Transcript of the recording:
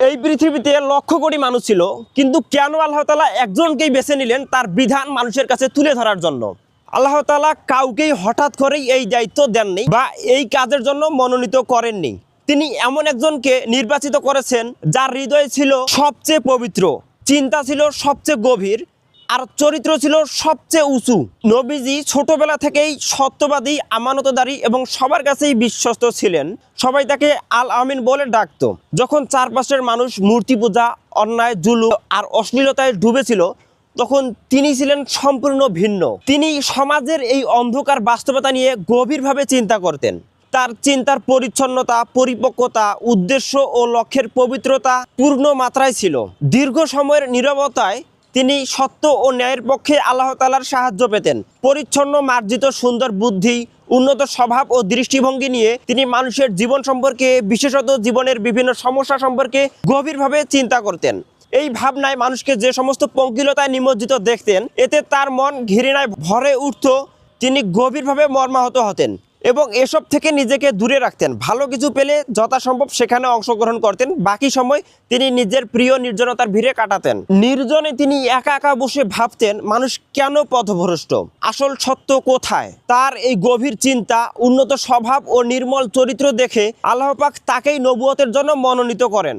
এই পৃথিবীতে লক্ষ কোটি মানুষ ছিল, কিন্তু কেন আল্লাহ তাআলা একজনকেই বেছে নিলেন তার বিধান মানুষের কাছে তুলে ধরার জন্য? আল্লাহ তাআলা কাউকেই হঠাৎ করেই এই দায়িত্ব দেননি বা এই কাজের জন্য মনোনীত করেননি। তিনি এমন একজনকে নির্বাচিত করেছেন যার হৃদয় ছিল সবচেয়ে পবিত্র, চিন্তা ছিল সবচেয়ে গভীর, আর চরিত্র ছিল সবচেয়ে উঁচু। নবীজি ছোটবেলা থেকেই সত্যবাদী, আমানতদারী এবং সবার কাছেই বিশ্বস্ত ছিলেন। সবাই তাকে আল আমিন বলে ডাকতো। যখন চারপাশের মানুষ মূর্তি পূজা, অন্যায়, জুলুম আর অশ্লীলতায় ডুবেছিল, তখন তিনি ছিলেন সম্পূর্ণ ভিন্ন। তিনি সমাজের এই অন্ধকার বাস্তবতা নিয়ে গভীরভাবে চিন্তা করতেন। তার চিন্তার পরিচ্ছন্নতা, পরিপক্কতা, উদ্দেশ্য ও লক্ষ্যের পবিত্রতা পূর্ণ মাত্রায় ছিল। দীর্ঘ সময়ের নীরবতায় তিনি সত্য ও ন্যায়ের পক্ষে আল্লাহ তাআলার সাহায্য পেতেন। পরিচ্ছন্ন, মার্জিত, সুন্দর বুদ্ধি, উন্নত স্বভাব ও দৃষ্টিভঙ্গি নিয়ে তিনি মানুষের জীবন সম্পর্কে, বিশেষত জীবনের বিভিন্ন সমস্যা সম্পর্কে গভীরভাবে চিন্তা করতেন। এই ভাবনায় মানুষকে যে সমস্ত পঙ্কিলতায় নিমজ্জিত দেখতেন, এতে তার মন ঘৃণায় ভরে উঠত। তিনি গভীরভাবে মর্মাহত হতেন এবং এসব থেকে নিজেকে দূরে রাখতেন। ভালো কিছু পেলে যথাসম্ভব সেখানে অংশগ্রহণ করতেন। বাকি সময় তিনি নিজের প্রিয় নির্জনতার ভিড়ে কাটাতেন। নির্জনে তিনি একা একা বসে ভাবতেন, মানুষ কেন পথভ্রষ্ট, আসল সত্য কোথায়। তার এই গভীর চিন্তা, উন্নত স্বভাব ও নির্মল চরিত্র দেখে আল্লাহ পাক তাকেই নবুয়তের জন্য মনোনীত করেন।